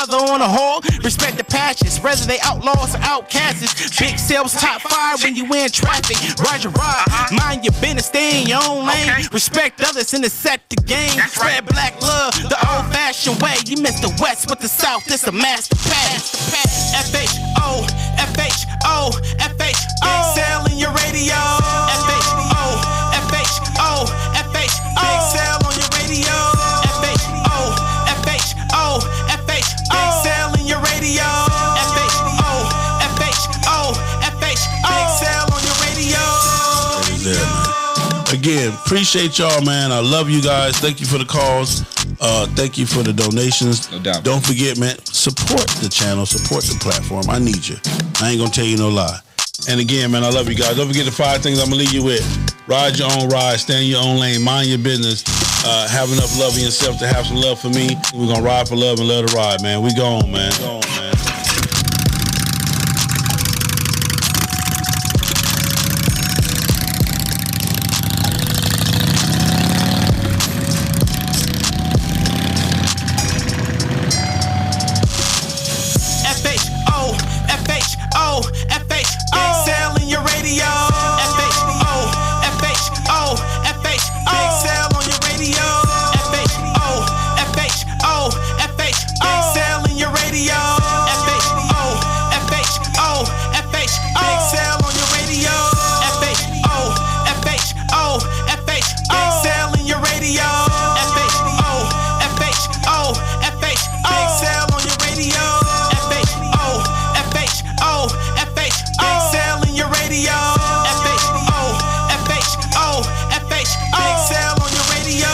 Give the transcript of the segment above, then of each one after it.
On a whole, respect the passions, whether they outlaws or outcasts. Big sales top 5 when you in traffic. Roger ride, mind your business, stay in your own lane. Respect others and set the game. Spread black love the old-fashioned way. You miss the West with the South, this a master pass. F-H-O, F-H-O, F-H-O. Big sale in your radio. F-H-O, F-H-O, F-H-O. Big sale on your radio. F-H-O, F-H-O, F-H-O. Big sale in your radio. F-H-O, F-H-O, F-H-O. Big sale on your radio. That is there, man. Again, appreciate y'all, man. I love you guys. Thank you for the calls. Thank you for the donations. No doubt. Don't forget, man, support the channel, support the platform. I need you. I ain't gonna tell you no lie. And again, man, I love you guys. Don't forget the 5 things I'm gonna leave you with. Ride your own ride, stay in your own lane, mind your business. Have enough love in yourself to have some love for me. We're gonna ride for love and love to ride, man. We gone, man. F-H-O, F-H-O, F-H-O. Big sale in your radio. F-H-O, F-H-O, F-H-O. Big sale on your radio. F-H-O, F-H-O, F-H-O. Big sale in your radio. F-H-O, F-H-O, F-H-O. Big sale on your radio. F-H-O, F-H-O, F-H-O. Big sale in your radio. F-H-O, F-H-O, F-H-O. Big sale on your radio. F-H-O, F-H-O, F-H-O. Big sale in your radio. F-H-O, F-H-O, F-H-O. Big sale on your radio.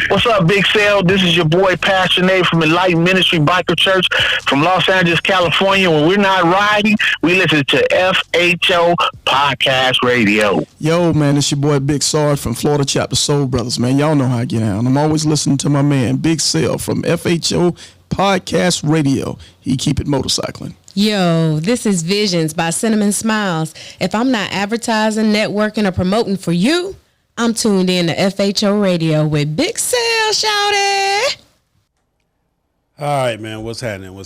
What's up, Big Sale? This is your boy Passionate from Enlightened Ministry Biker Church from Los Angeles, California. When we're not riding, we listen to FHO Podcast Radio. Yo, man, it's your boy Big Sarge from Florida Chapter Soul Brothers, man. Y'all know how I get down. I'm always listening to my man Big Sale from FHO Podcast Radio. He keep it motorcycling. Yo, this is Visions by Cinnamon Smiles. If I'm not advertising, networking, or promoting for you, I'm tuned in to FHO Radio with Big Sale, shouty. All right, man. What's happening?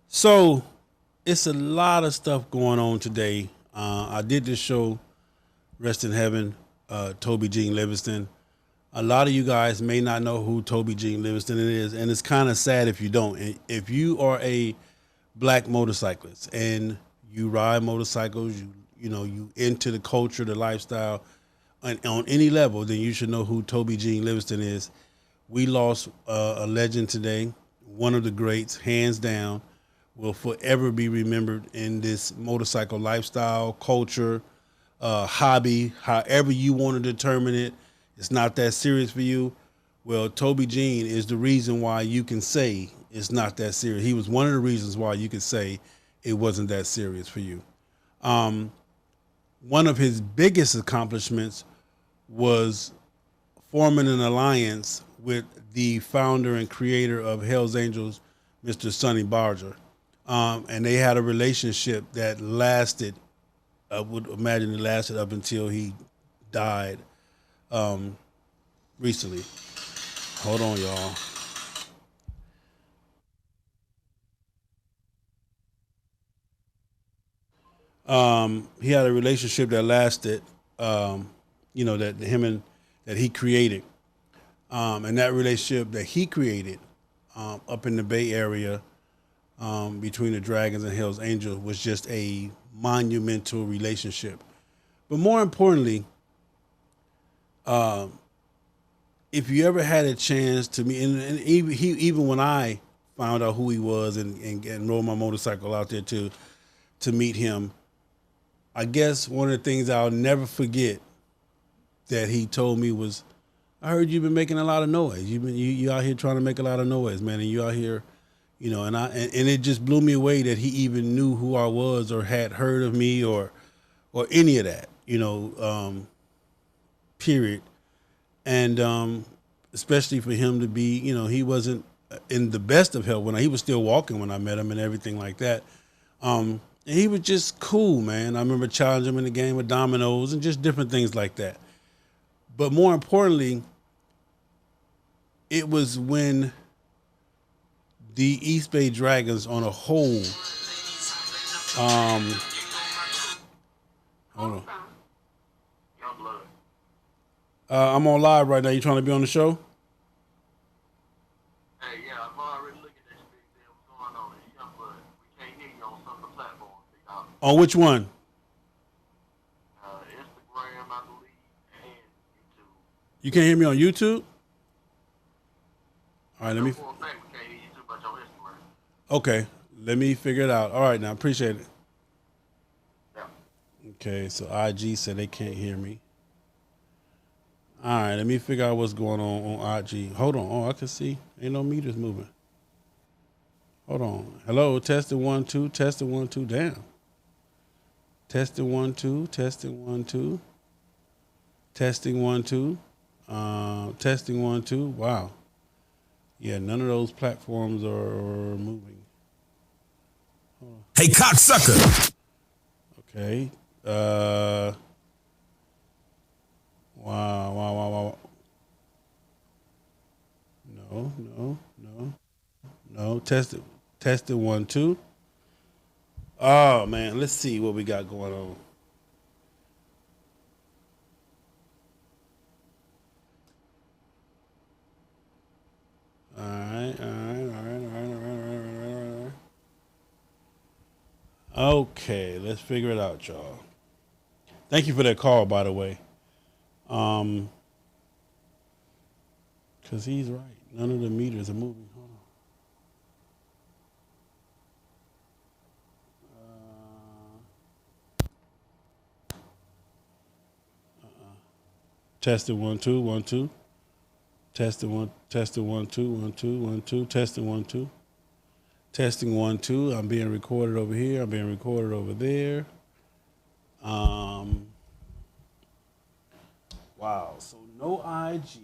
So, it's a lot of stuff going on today. I did this show, Rest in Heaven, Toby Jean Livingston. A lot of you guys may not know who Toby Jean Livingston is, and it's kind of sad if you don't. And if you are a black motorcyclist and you ride motorcycles, you into the culture, the lifestyle, and on any level, then you should know who Toby Jean Livingston is. We lost a legend today, one of the greats, hands down, will forever be remembered in this motorcycle lifestyle, culture, hobby, however you want to determine it. It's not that serious for you. Well, Toby Jean is the reason why you can say it's not that serious. He was one of the reasons why you could say it wasn't that serious for you. One of his biggest accomplishments was forming an alliance with the founder and creator of Hell's Angels, Mr. Sonny Barger. And they had a relationship that lasted, I would imagine it lasted up until he died recently. Hold on, y'all. He had a relationship that lasted, that he created. And that relationship that he created up in the Bay Area between the Dragons and Hell's Angels was just a monumental relationship. But more importantly, if you ever had a chance to meet, and even when I found out who he was and rode my motorcycle out there to meet him, I guess one of the things I'll never forget that he told me was, I heard you've been making a lot of noise. You out here trying to make a lot of noise, man, and you out here, You know, and it just blew me away that he even knew who I was or had heard of me or any of that, you know, period. And especially for him to be, you know, he wasn't in the best of health when he was still walking when I met him and everything like that. And he was just cool, man. I remember challenging him in the game of dominoes and just different things like that. But more importantly, it was when the East Bay Dragons on a whole, hold on. I'm on live right now. You trying to be on the show? Hey, yeah, I'm already looking at you, big deal. What's going on? It's Youngblood. We can't hear you on some of the platforms. On which one? Instagram, I believe, and YouTube. You can't hear me on YouTube? All right, let me. For a fact, we can't hear you too much on Instagram. Okay, let me figure it out. All right, now appreciate it. Yeah. Okay, so IG said they can't hear me. All right, let me figure out what's going on IG. Hold on. Oh, I can see. Ain't no meters moving. Hold on. Hello, testing 1 2, testing 1 2. Damn. Testing 1 2, testing 1 2, testing 1 2, testing 1 2. Wow. Yeah, none of those platforms are moving. Hey, cocksucker. Okay. Wow. No. Tested 1 2. Oh man, let's see what we got going on. All right. Okay, let's figure it out, y'all. Thank you for that call, by the way. Because he's right. None of the meters are moving. Hold on. Tested 1 2 1 2. Tested 1 2 1 2 1 2. Testing 1 2. Testing 1 2. I'm being recorded over here. I'm being recorded over there. Wow. So no IG.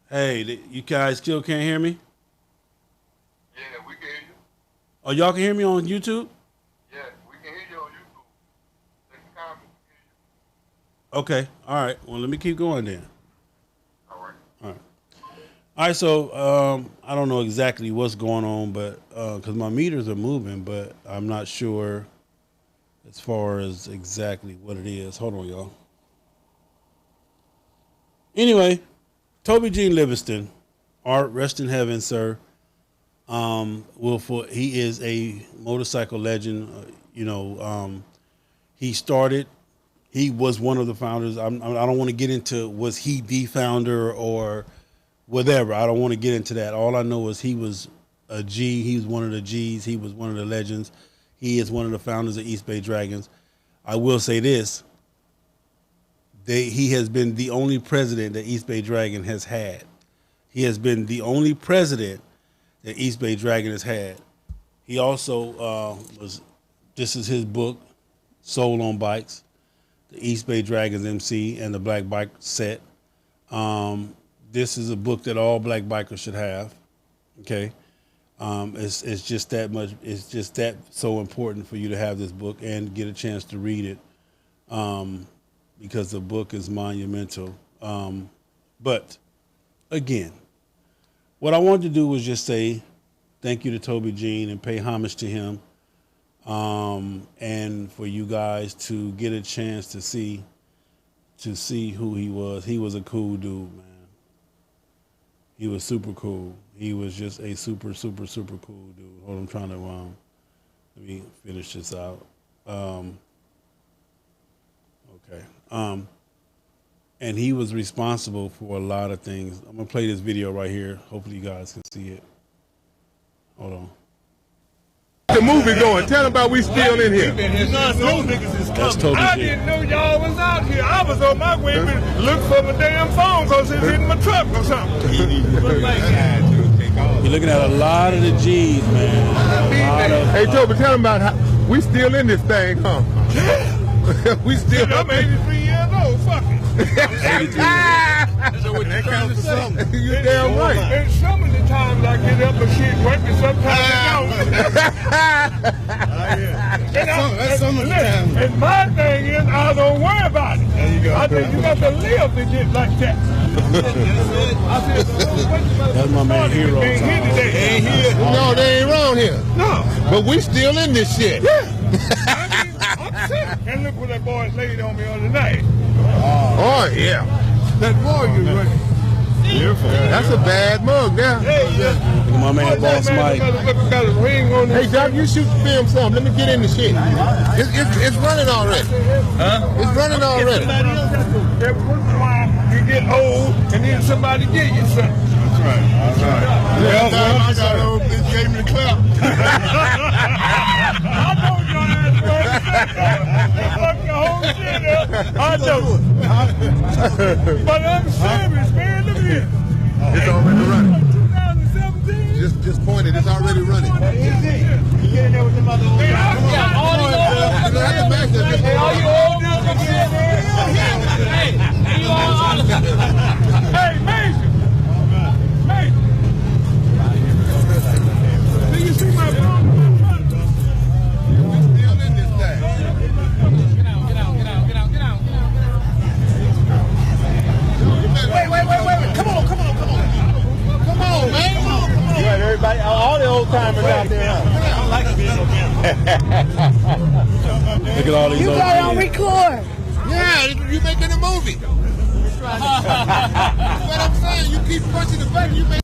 Hey, you guys still can't hear me? Yeah, we can hear you. Oh, y'all can hear me on YouTube? Yeah, we can hear you on YouTube. Take the comments, we can hear you. Okay. All right. Well, let me keep going then. All right. All right. So I don't know exactly what's going on, but because my meters are moving, but I'm not sure as far as exactly what it is. Hold on, y'all. Anyway, Toby Gene Levingston, art, rest in heaven, sir. He is a motorcycle legend. He was one of the founders. I don't want to get into was he the founder or whatever. I don't want to get into that. All I know is he was a G. He was one of the G's. He was one of the legends. He is one of the founders of East Bay Dragons. I will say this. He has been the only president that East Bay Dragon has had. He has been the only president that East Bay Dragon has had. He also this is his book, Soul on Bikes, the East Bay Dragons MC and the Black Bike Set. This is a book that all black bikers should have. Okay. It's just that much. It's just that so important for you to have this book and get a chance to read it. Because the book is monumental. But again, what I wanted to do was just say thank you to Toby Gene and pay homage to him. And for you guys to get a chance to see who he was. He was a cool dude, man. He was super cool. He was just a super, super, super cool dude. Hold on, I'm trying to let me finish this out. Okay. And he was responsible for a lot of things. I'm gonna play this video right here. Hopefully you guys can see it. Hold on. the movie going. Tell them about We Still in Here. That's Toby. I didn't know y'all was out here. I was on my way to look for my damn phone because it's in my truck or something. You're looking at a lot of the G's, man. Hey, Toby, tell them about how we still in this thing, huh? We still. I'm 83 years old. Fuck it. So what you trying to say? You damn right. And some of the times I get up and shit working, sometimes I don't. That's some of the time. And my thing is, I don't worry about it. There you go. I think you got to live to get like that. That's my man Hero. They ain't here today. They ain't here. No, they ain't around here. No. But we still in this shit. Yeah. I'm sick. And look what that boy laid on me the other night. Oh, yeah. That boy you running. Beautiful. That's a bad mug there. Hey, Look at my man Boss Mike. Got a ring on Hey, Doc, you shoot the film some. Let me get in the shit. It's running already. Huh? It's running already. Every once in a while, you get old, and then somebody give you something. That's right. Well, I got old, this gave me the clap. I know your ass, man. Fuck the whole shit up. I know. But I'm serious, man. Look at this. It's already running. 2017. Just point it. It's already running. You get in there with them other old guys. Hey, all you old dudes can get in there. Hey, you all Hey, Major. Major. Do you see my phone? Still in this thing. Wait. Come on, man. Right, everybody, all the old timers out there. I don't like to be so Look at all these You old got on kids. record. Yeah, you making a movie. That's what I'm saying. You keep punching the button, you make.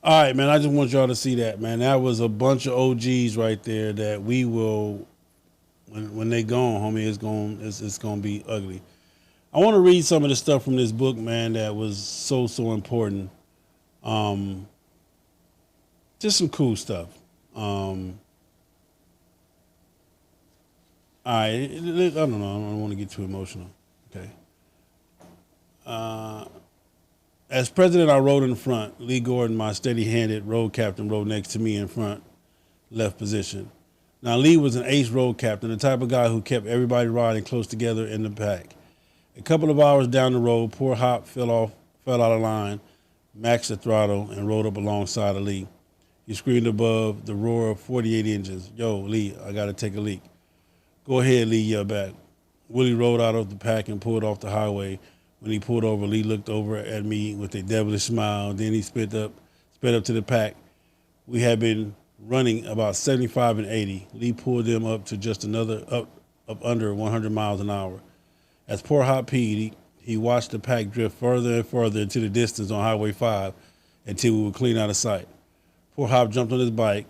All right, man. I just want y'all to see that, man. That was a bunch of OGs right there that we will, when they gone, homie, it's gonna be ugly. I want to read some of the stuff from this book, man, that was so important. Just some cool stuff. All right, I don't know. I don't want to get too emotional. Okay. As president, I rode in front. Lee Gordon, my steady-handed road captain, rode next to me in front, left position. Now, Lee was an ace road captain, the type of guy who kept everybody riding close together in the pack. A couple of hours down the road, poor Hop fell out of line, maxed the throttle, and rode up alongside of Lee. He screamed above the roar of 48 engines, "Yo, Lee, I got to take a leak." "Go ahead," Lee yelled back. Willie rode out of the pack and pulled off the highway. When he pulled over, Lee looked over at me with a devilish smile. Then he sped up to the pack. We had been running about 75 and 80. Lee pulled them up to just up under 100 miles an hour. As poor Hop peed, he watched the pack drift further and further into the distance on Highway 5 until we were clean out of sight. Poor Hop jumped on his bike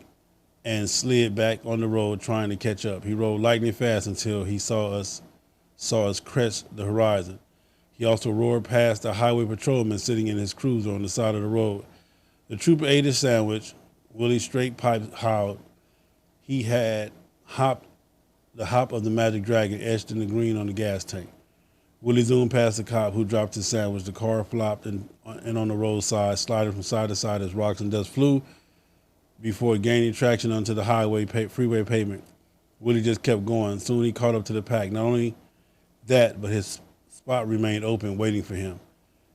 and slid back on the road trying to catch up. He rode lightning fast until he saw us crest the horizon. He also roared past the highway patrolman sitting in his cruiser on the side of the road. The trooper ate his sandwich. Willie's straight pipe howled. He had the hop of the magic dragon etched in the green on the gas tank. Willie zoomed past the cop who dropped his sandwich. The car flopped and on the roadside, sliding from side to side as rocks and dust flew before gaining traction onto the freeway pavement. Willie just kept going. Soon he caught up to the pack. Not only that, but his spot remained open, waiting for him.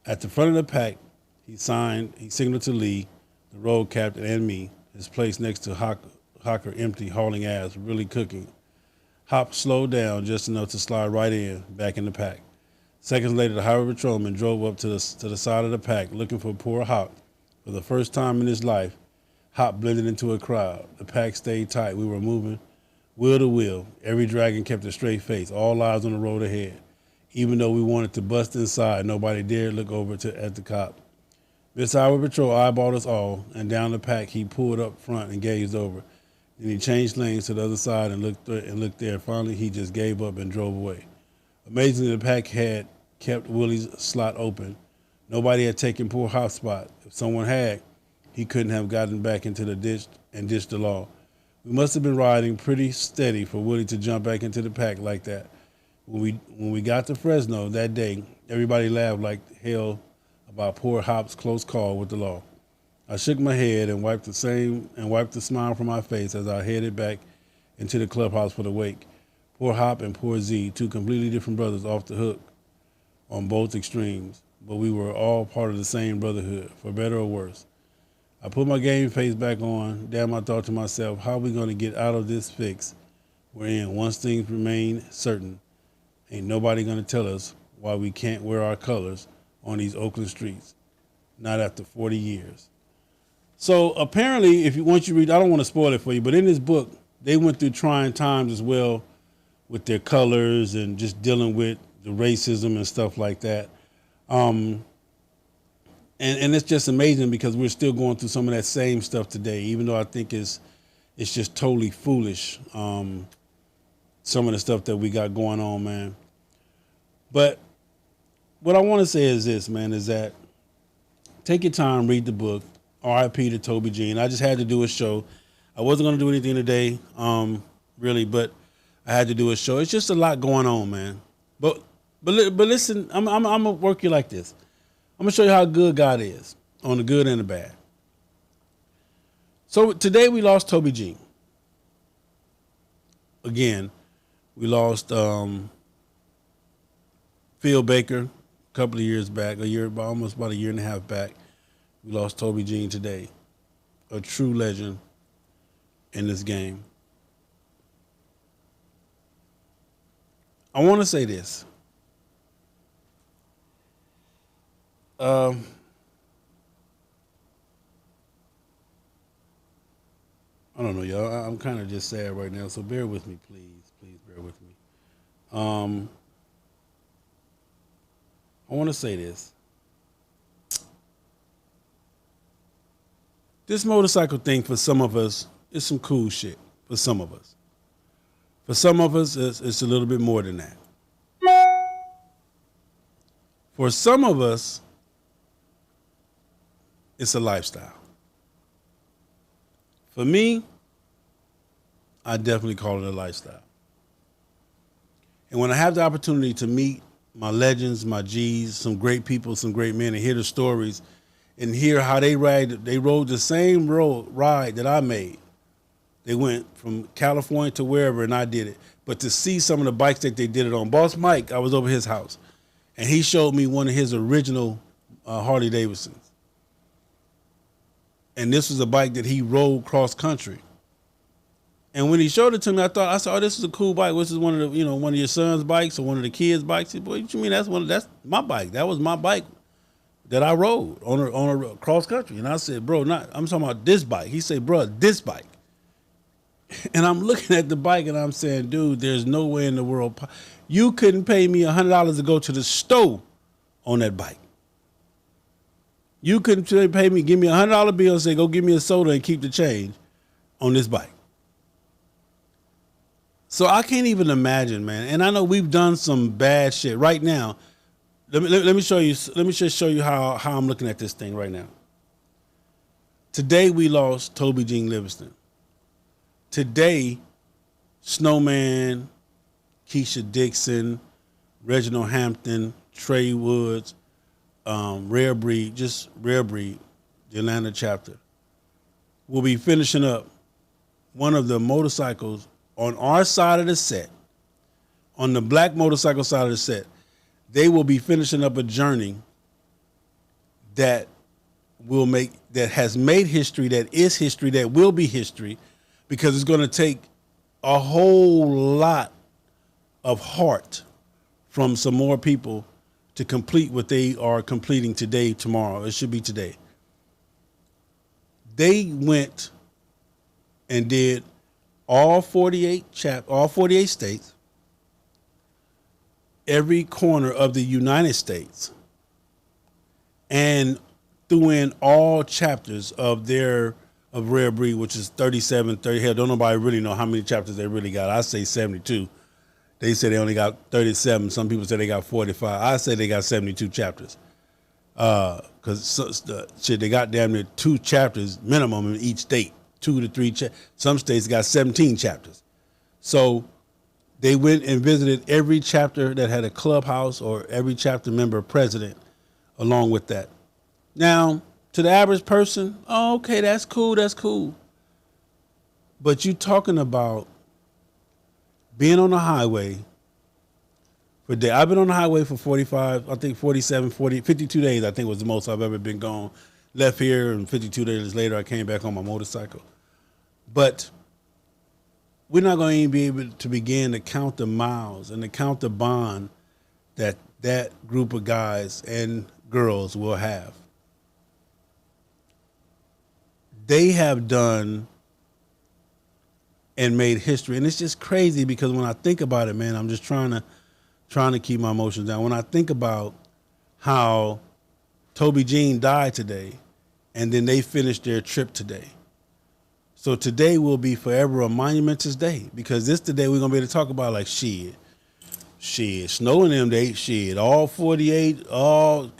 At the front of the pack, he signaled to Lee, the road captain, and me. His place next to Hocker empty, hauling ass, really cooking. Hop slowed down just enough to slide right back in the pack. Seconds later, the highway patrolman drove up to the side of the pack, looking for poor Hop. For the first time in his life, Hop blended into a crowd. The pack stayed tight. We were moving wheel to wheel. Every dragon kept a straight face, all eyes on the road ahead. Even though we wanted to bust inside, nobody dared look over at the cop. This highway patrol eyeballed us all, and down the pack he pulled up front and gazed over. Then he changed lanes to the other side and looked there. Finally, he just gave up and drove away. Amazingly, the pack had kept Willie's slot open. Nobody had taken poor Hop's spot. If someone had, he couldn't have gotten back into the ditch and ditched the law. We must have been riding pretty steady for Woody to jump back into the pack like that. When we got to Fresno that day, everybody laughed like hell about poor Hop's close call with the law. I shook my head and wiped the smile from my face as I headed back into the clubhouse for the wake. Poor Hop and poor Z, two completely different brothers off the hook on both extremes, but we were all part of the same brotherhood, for better or worse. I put my game face back on. Damn, I thought to myself, how are we going to get out of this fix we're in once things remain certain? Ain't nobody going to tell us why we can't wear our colors on these Oakland streets, not after 40 years. So apparently, once you read, I don't want to spoil it for you, but in this book, they went through trying times as well with their colors and just dealing with the racism and stuff like that. And it's just amazing because we're still going through some of that same stuff today, even though I think it's just totally foolish, some of the stuff that we got going on, man. But what I want to say is this, man, is that take your time, read the book, R.I.P. to Toby Jean. I just had to do a show. I wasn't going to do anything today, really, but I had to do a show. It's just a lot going on, man. But listen, I'm going to work you like this. I'm going to show you how good God is, on the good and the bad. So today we lost Toby Jean. Again, we lost Phil Baker a couple of years back, almost about a year and a half back. We lost Toby Jean today, a true legend in this game. I want to say this. I don't know, y'all. I'm kind of just sad right now, so bear with me, please. Please bear with me. I want to say this. This motorcycle thing for some of us is some cool shit for some of us. For some of us, it's a little bit more than that. For some of us, it's a lifestyle. For me, I definitely call it a lifestyle. And when I have the opportunity to meet my legends, my G's, some great people, some great men, and hear the stories and hear how they rode the same ride that I made. They went from California to wherever, and I did it. But to see some of the bikes that they did it on, Boss Mike, I was over his house, and he showed me one of his original Harley Davidsons. And this was a bike that he rode cross country. And when he showed it to me, I said, oh, this is a cool bike. This is one of the, one of your son's bikes or one of the kids' bikes. He said, boy, what you mean that's my bike? That was my bike that I rode on a cross country. And I said, bro, I'm talking about this bike. He said, bro, this bike. And I'm looking at the bike and I'm saying, dude, there's no way in the world. You couldn't pay me $100 to go to the store on that bike. You couldn't pay me, give me $100 bill and say, go give me a soda and keep the change on this bike. So I can't even imagine, man. And I know we've done some bad shit right now. Let me show you. Let me just show you how I'm looking at this thing right now. Today we lost Toby Jean Levingston. Today, Snowman, Keisha Dixon, Reginald Hampton, Trey Woods, Rare Breed, the Atlanta chapter, will be finishing up one of the motorcycles on our side of the set, on the black motorcycle side of the set. They will be finishing up a journey that has made history, that is history, that will be history, because it's going to take a whole lot of heart from some more people to complete what they are completing today, tomorrow. It should be today. They went and did all 48 states, every corner of the United States, and threw in all chapters of Rare Breed, which is 37, 30. Hell, don't nobody really know how many chapters they really got. I say 72. They say they only got 37. Some people say they got 45. I say they got 72 chapters. Because they got damn near 2 chapters minimum in each state. 2 to 3 some states got 17 chapters. So they went and visited every chapter that had a clubhouse or every chapter member president along with that. Now, to the average person, oh, okay, that's cool. But you talking about being on the highway for day. I've been on the highway for 45, I think 47, 40, 52 days, I think was the most I've ever been gone. Left here, and 52 days later, I came back on my motorcycle. But we're not going to even be able to begin to count the miles and to count the bond that that group of guys and girls will have. They have done and made history. And it's just crazy because when I think about it, man, I'm just trying to keep my emotions down. When I think about how Toby Jean died today and then they finished their trip today. So today will be forever a monumentous day because this today we're going to be able to talk about like shit, snow in them days, shit, all 48, all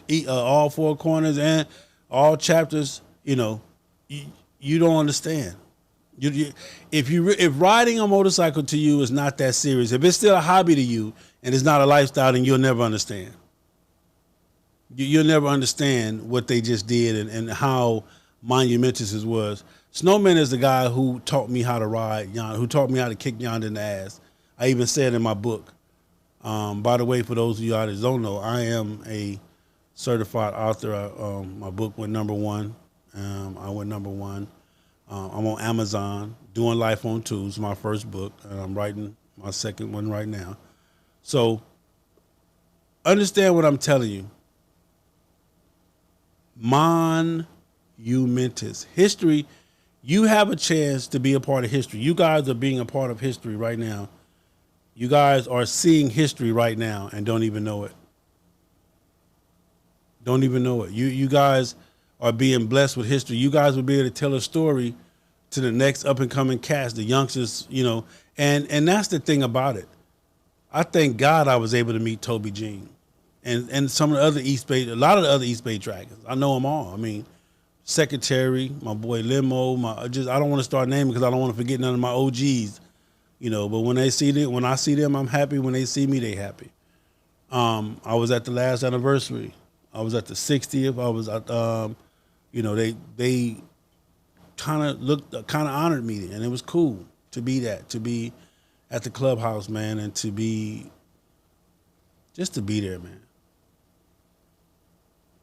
four corners and all chapters, you know, you don't understand. If riding a motorcycle to you is not that serious, if it's still a hobby to you and it's not a lifestyle, then you'll never understand. You'll never understand what they just did and how monumentous it was. Snowman is the guy who taught me how to ride, who taught me how to kick yonder in the ass. I even said in my book. By the way, for those of you out that don't know, I am a certified author. My book went #1. I went #1. I'm on Amazon, Doing Life on Tools, my first book, and I'm writing my second one right now. So understand what I'm telling you. Monumentous. History, you have a chance to be a part of history. You guys are being a part of history right now. You guys are seeing history right now and don't even know it. Don't even know it. You guys are being blessed with history. You guys will be able to tell a story to the next up and coming cast, the youngsters, you know, and that's the thing about it. I thank God I was able to meet Toby Jean and some of the other a lot of the other East Bay Dragons. I know them all. I mean, Secretary, my boy Limo, I don't want to start naming because I don't want to forget none of my OGs, you know, but when I see them, I'm happy. When they see me, they happy. I was at the last anniversary. I was at the 60th. I was at, you know, they kind of honored me, and it was cool to be at the clubhouse, man, and to be there, man.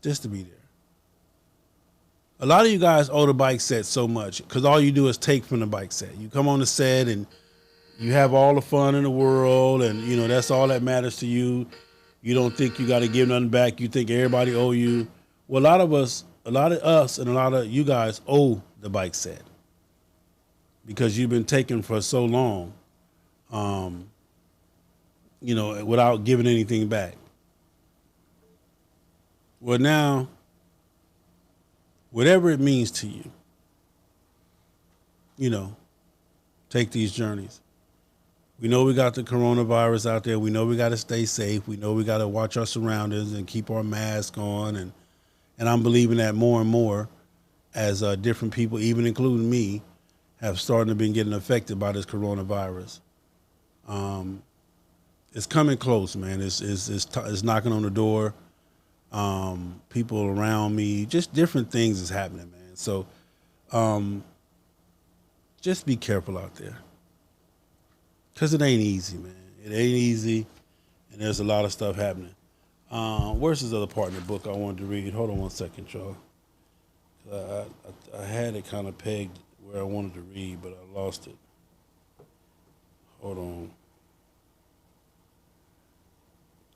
Just to be there. A lot of you guys owe the bike set so much because all you do is take from the bike set. You come on the set and you have all the fun in the world, and you know that's all that matters to you. You don't think you got to give nothing back. You think everybody owe you. Well, a lot of us, and a lot of you guys owe the bike set because you've been taken for so long, you know, without giving anything back. Well, now, whatever it means to you, you know, take these journeys. We know we got the coronavirus out there. We know we got to stay safe. We know we got to watch our surroundings and keep our mask on. And I'm believing that more and more as different people, even including me, have started to been getting affected by this coronavirus. It's coming close, man. It's knocking on the door. People around me, just different things is happening, man. So just be careful out there. Because it ain't easy, man. It ain't easy, and there's a lot of stuff happening. Where's this other part in the book I wanted to read? Hold on one second, y'all. I had it kind of pegged where I wanted to read, but I lost it. Hold on.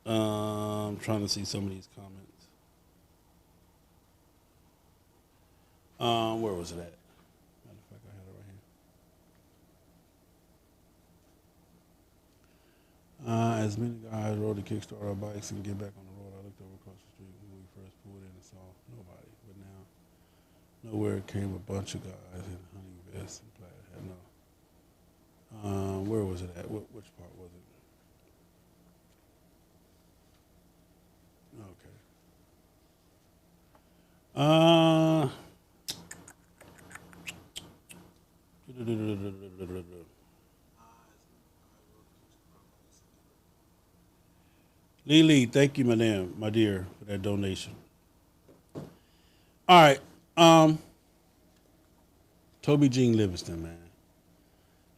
I'm trying to see some of these comments. Where was it at? Matter of fact, I had it right here. As many guys rode the Kickstarter bikes and get back on the road, I looked over across the street when we first pulled in and saw nobody. But now, nowhere came a bunch of guys in hunting vests and plaid hat. No. Where was it at? Which part was it? Okay. Lee, thank you, my dear, for that donation. All right. Toby Jean Livingston, man.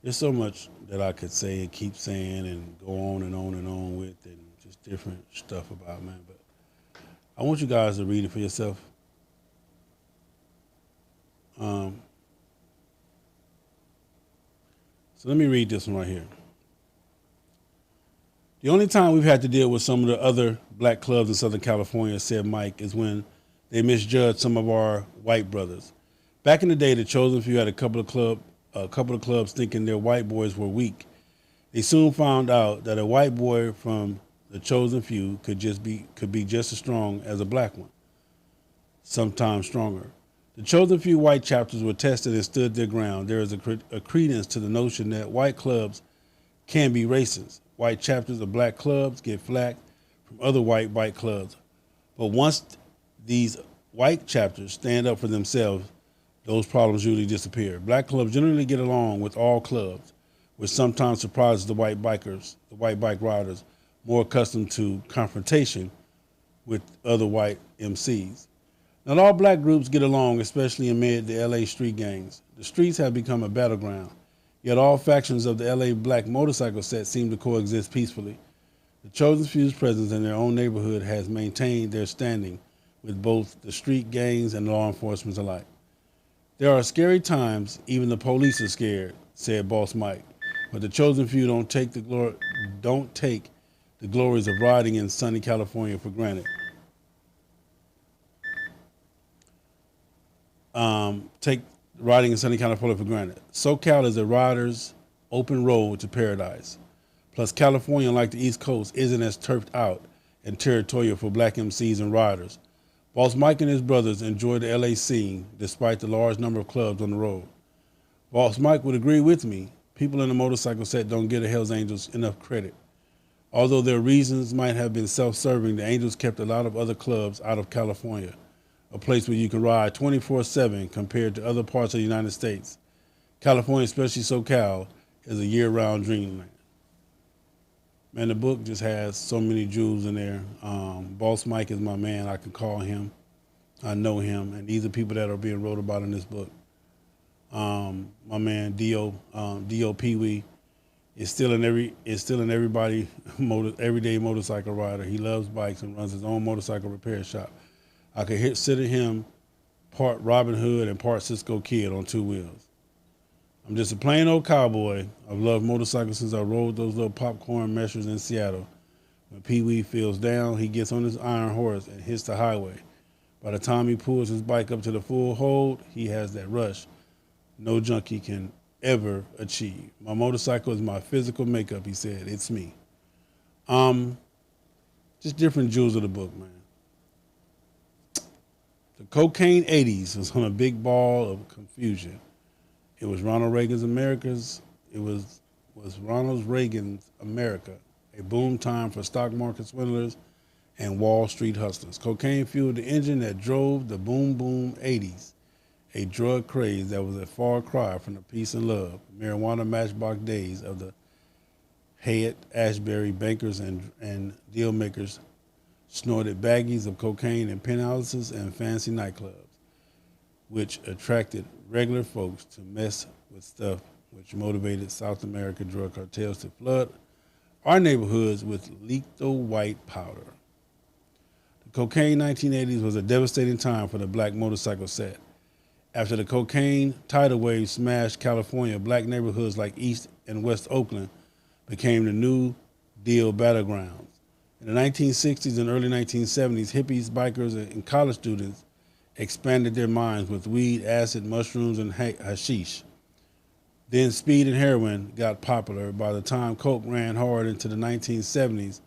There's so much that I could say and keep saying and go on and on and on with and just different stuff about, man. But I want you guys to read it for yourself. So let me read this one right here. The only time we've had to deal with some of the other black clubs in Southern California, said Mike, is when they misjudged some of our white brothers. Back in the day, the chosen few had a couple of clubs thinking their white boys were weak. They soon found out that a white boy from the chosen few could be just as strong as a black one, sometimes stronger. The chosen few white chapters were tested and stood their ground. There is a credence to the notion that white clubs can be racist. White chapters of black clubs get flack from other white clubs. But once these white chapters stand up for themselves, those problems usually disappear. Black clubs generally get along with all clubs, which sometimes surprises the white bike riders, more accustomed to confrontation with other white MCs. Not all black groups get along, especially amid the LA street gangs. The streets have become a battleground, yet all factions of the LA black motorcycle set seem to coexist peacefully. The chosen few's presence in their own neighborhood has maintained their standing with both the street gangs and law enforcement alike. There are scary times, even the police are scared, said Boss Mike. But the chosen few don't take the glories of riding in sunny California for granted. Take riding in sunny California for granted. SoCal is a rider's open road to paradise. Plus, California, like the East Coast, isn't as turfed out and territorial for black MCs and riders. Boss Mike and his brothers enjoy the LA scene despite the large number of clubs on the road. Boss Mike would agree with me. People in the motorcycle set don't get the Hells Angels enough credit. Although their reasons might have been self-serving, the Angels kept a lot of other clubs out of California, a place where you can ride 24/7 compared to other parts of the United States. California, especially SoCal, is a year-round dreamland. Man, the book just has so many jewels in there. Boss Mike is my man. I can call him. I know him, and these are people that are being wrote about in this book. My man D.O. Pee-wee is still in everybody everyday motorcycle rider. He loves bikes and runs his own motorcycle repair shop. I could consider him part Robin Hood and part Cisco Kid on two wheels. I'm just a plain old cowboy. I've loved motorcycles since I rode those little popcorn meshers in Seattle. When Pee-wee feels down, he gets on his iron horse and hits the highway. By the time he pulls his bike up to the full hold, he has that rush no junkie can ever achieve. My motorcycle is my physical makeup, he said. It's me. Just different jewels of the book, man. The cocaine 80s was on a big ball of confusion. It was Ronald Reagan's America, a boom time for stock market swindlers and Wall Street hustlers. Cocaine fueled the engine that drove the boom 80s, a drug craze that was a far cry from the peace and love, marijuana matchbox days of the Haight-Ashbury bankers and deal makers snorted baggies of cocaine in penthouses and fancy nightclubs, which attracted regular folks to mess with stuff, which motivated South American drug cartels to flood our neighborhoods with lethal white powder. The cocaine 1980s was a devastating time for the black motorcycle set. After the cocaine tidal wave smashed California, black neighborhoods like East and West Oakland became the New Deal battlegrounds. In the 1960s and early 1970s, hippies, bikers, and college students expanded their minds with weed, acid, mushrooms, and hashish. Then speed and heroin got popular. By the time coke ran hard into the 1970s,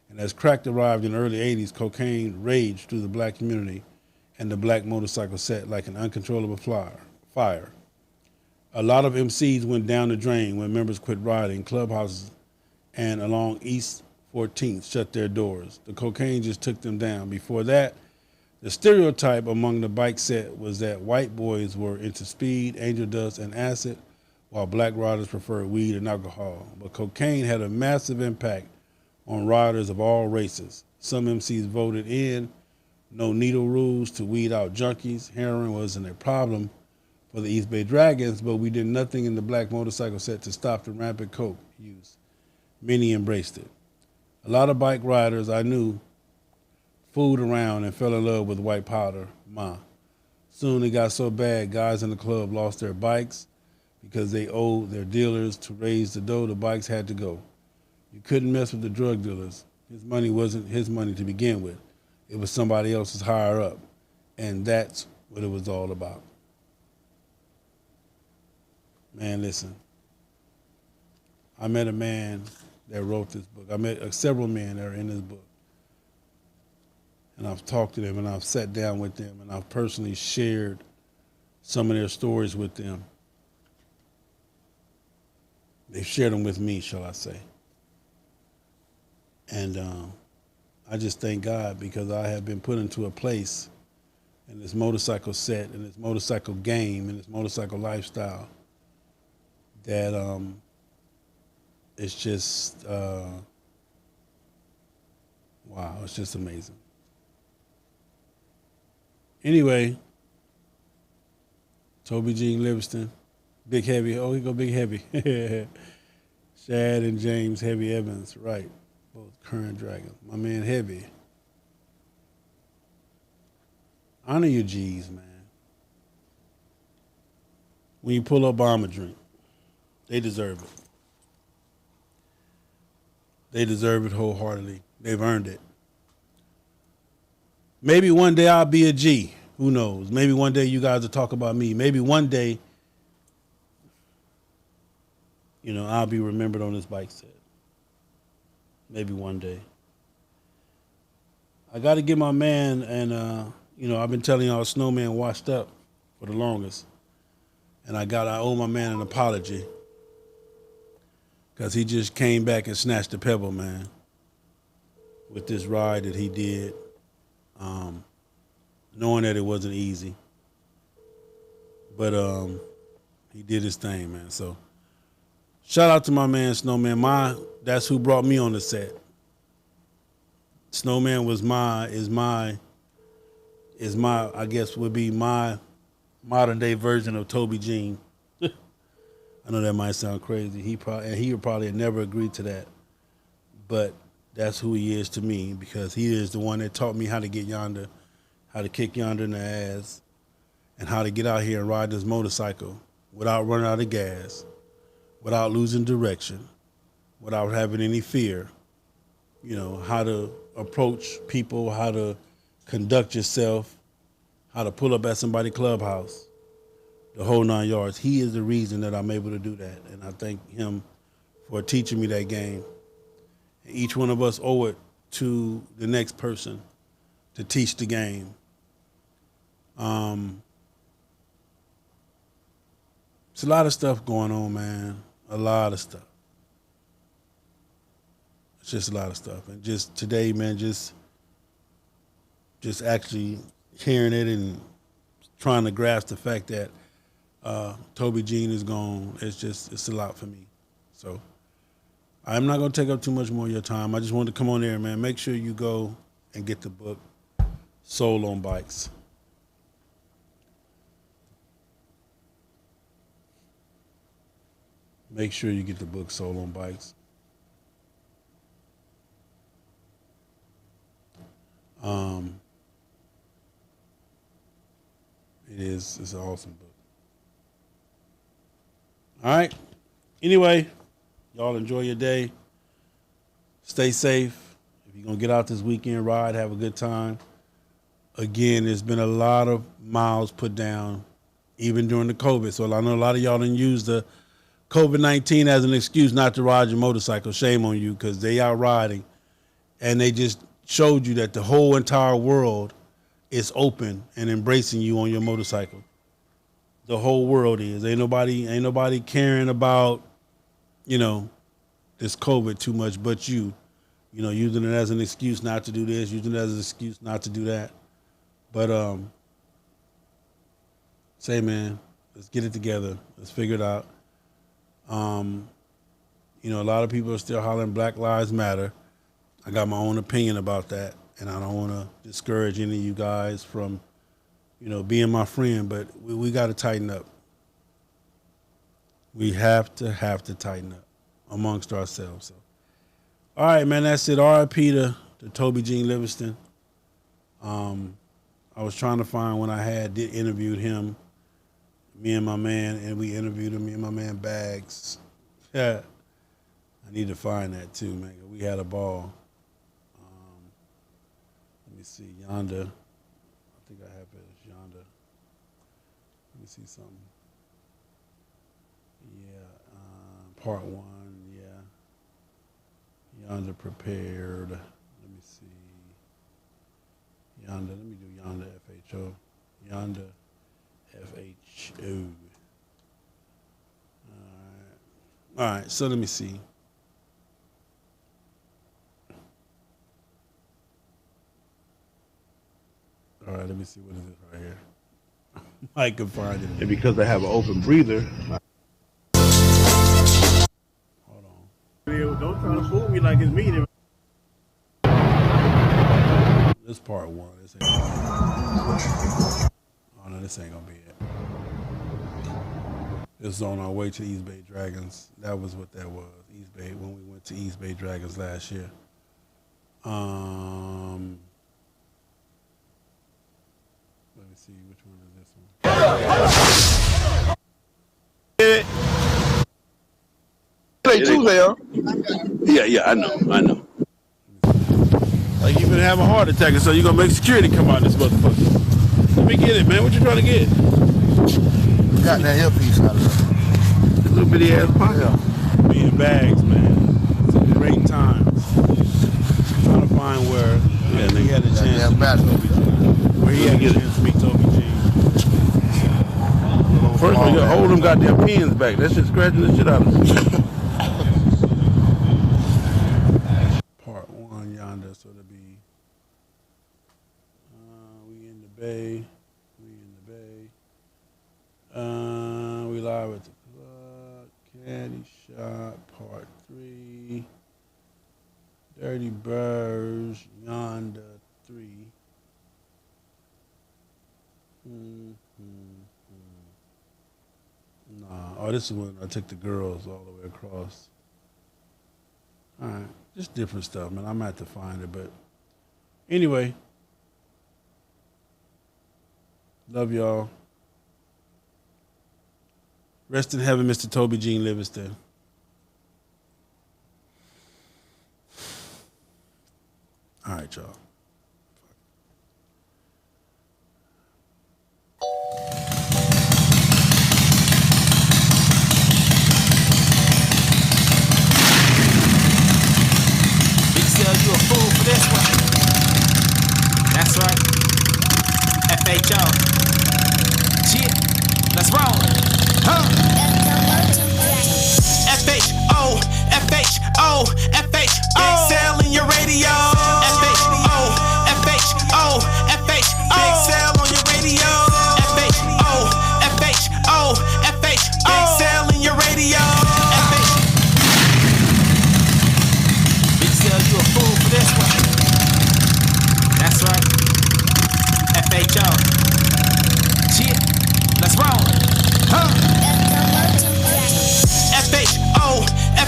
and as crack arrived in the early 80s, cocaine raged through the black community and the black motorcycle set like an uncontrollable fire. A lot of MCs went down the drain when members quit riding. Clubhouses and along East 14th shut their doors. The cocaine just took them down. Before that, the stereotype among the bike set was that white boys were into speed, angel dust, and acid, while black riders preferred weed and alcohol. But cocaine had a massive impact on riders of all races. Some MCs voted in no needle rules to weed out junkies. Heroin wasn't a problem for the East Bay Dragons, but we did nothing in the black motorcycle set to stop the rampant coke use. Many embraced it. A lot of bike riders I knew fooled around and fell in love with white powder, Soon it got so bad, guys in the club lost their bikes because they owed their dealers to raise the dough. The bikes had to go. You couldn't mess with the drug dealers. His money wasn't his money to begin with. It was somebody else's higher up. And that's what it was all about. Man, listen. I met a man that wrote this book. I met several men that are in this book. And I've talked to them, and I've sat down with them, and I've personally shared some of their stories with them. They've shared them with me, shall I say. And I just thank God because I have been put into a place in this motorcycle set, in this motorcycle game, in this motorcycle lifestyle that it's just, wow, it's just amazing. Anyway, Toby Jean Livingston, Big Heavy. Oh, he go Big Heavy. Shad and James Heavy Evans, right. Both current Dragons. My man Heavy. Honor your G's, man. When you pull up, bomb a drink. They deserve it. They deserve it wholeheartedly. They've earned it. Maybe one day I'll be a G. Who knows? Maybe one day you guys will talk about me. Maybe one day, I'll be remembered on this bike set. Maybe one day. I got to get my man, and, I've been telling y'all Snowman washed up for the longest. And I owe my man an apology. Because he just came back and snatched the pebble, man, with this ride that he did. Knowing that it wasn't easy. But he did his thing, man. So shout out to my man Snowman. That's who brought me on the set. Snowman is my, I guess would be my modern day version of Toby Jean. I know that might sound crazy. He would probably never agree to that. But that's who he is to me because he is the one that taught me how to get yonder, how to kick yonder in the ass, and how to get out here and ride this motorcycle without running out of gas, without losing direction, without having any fear. How to approach people, how to conduct yourself, how to pull up at somebody's clubhouse, the whole 9 yards. He is the reason that I'm able to do that, and I thank him for teaching me that game. And each one of us owe it to the next person to teach the game. It's a lot of stuff going on, man. A lot of stuff. It's just a lot of stuff. And just today, man, just actually hearing it and trying to grasp the fact that Toby Jean is gone, it's a lot for me. So I'm not going to take up too much more of your time. I just wanted to come on there, man. Make sure you go and get the book, Soul on Bikes. Make sure you get the book, Soul on Bikes. It's an awesome book. All right. Anyway, y'all enjoy your day. Stay safe. If you're going to get out this weekend, ride, have a good time. Again, there's been a lot of miles put down, even during the COVID. So I know a lot of y'all didn't use the COVID-19 as an excuse not to ride your motorcycle. Shame on you, because they out riding. And they just showed you that the whole entire world is open and embracing you on your motorcycle. The whole world is. Ain't nobody caring about, this COVID too much but you. Using it as an excuse not to do this, using it as an excuse not to do that. But say, man, let's get it together. Let's figure it out. You know, a lot of people are still hollering Black Lives Matter. I got my own opinion about that, and I don't want to discourage any of you guys from, you know, being my friend, but we got to tighten up. We have to tighten up amongst ourselves. So, all right, man, that's it. R.I.P. to Toby Jean Livingston. I was trying to find when I did interviewed him, me and my man, and we interviewed him, me and my man Bags. Yeah, I need to find that too, man. We had a ball. Let me see, Yonder. I think I have it as Yonder. Let me see something. Yeah, part 1, yeah. Yonder prepared. Let me see. Yonder, let me do Yonder FHO. Yonder FHO. All right, so let me see. All right, let me see. What is it right here? I can find it. And because I have an open breather. Hold on. Don't try to fool me like it's me. This part 1. This ain't oh no, this ain't gonna be it. This is on our way to East Bay Dragons. That was what that was. East Bay, when we went to East Bay Dragons last year. Let me see, which one is this one? Play Tuesday, huh? Yeah, I know. Like you've been having a heart attack, so you're gonna make security come out this motherfucker. Let me get it, man. What you trying to get? Got that earpiece out of it. This little bitty ass pocket. Me and Bags, man. It's great times. I'm trying to find where he had a chance to meet Toby Jean. Where he had a chance to meet Toby Jean. First of all, you gotta hold them goddamn pins back. That shit scratching the shit out of me. Part 1 Yonder, so it'll be we in the Bay. We live at the club. Candy Shop, Part 3. Dirty Birds, Yonder 3. Nah, oh, this is when I took the girls all the way across. All right, just different stuff, man. I'm gonna have to find it, but anyway, love y'all. Rest in heaven, Mr. Toby Jean Livingston. All right, y'all. Big Cell, you a fool for this one. That's right. FHO. Shit. Let's roll. Huh? FHO, FHO, FHO. Big Cell in your radio. FHO, FHO, FHO. Big Cell on your radio. FHO, FHO, FHO. Big Cell in your radio. Big Cell, you a fool for this one. That's right. FHO. Shit. Let's roll. Huh? FHO,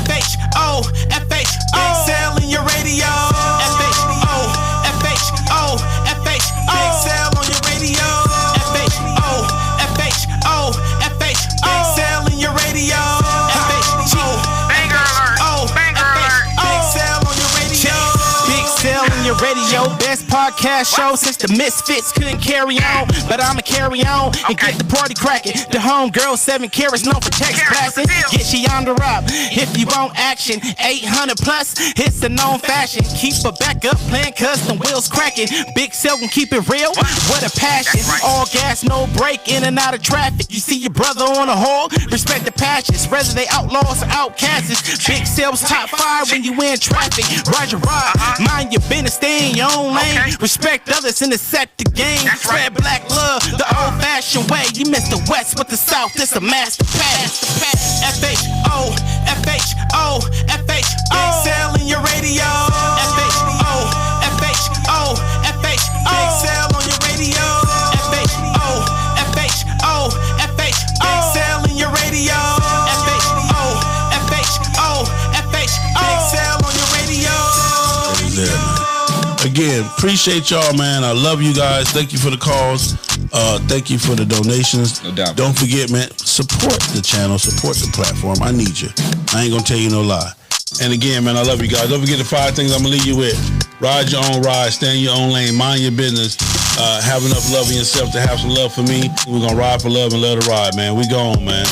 FHO, FHO. Big Cell in your radio. FHO, FHO, FHO. Big Cell on your radio. FHO, FHO, FHO. Big Cell in your radio. FHO, banger alert, banger alert. Big Cell on your radio. Big Cell on your radio. Best podcast show since the Misfits couldn't carry on, but I'ma carry on and get the party cracking. The homegirl 7 carats known for text blasting. Get she on the rock if you want action. 800 plus, it's a known fashion. Keep her back up playing custom wheels cracking. Big Cell can keep it real. What a passion. All gas, no break, in and out of traffic. You see your brother on a hole, respect the passions. Whether they outlaws or outcasts. Big Cell's top 5 when you in traffic. Roger, mind your business, stay in your own lane. Respect others and set the game. Spread black love the old-fashioned way. You miss the West with the South, this a master pass. FHO, again, appreciate y'all, man. I love you guys. Thank you for the calls. Thank you for the donations. No doubt. Don't forget, man, support the channel, support the platform. I need you. I ain't gonna tell you no lie. And again, man, I love you guys. Don't forget the 5 things I'm gonna leave you with. Ride your own ride, stay in your own lane, mind your business. Have enough love in yourself to have some love for me. We're gonna ride for love and let it ride, man. We gone, man.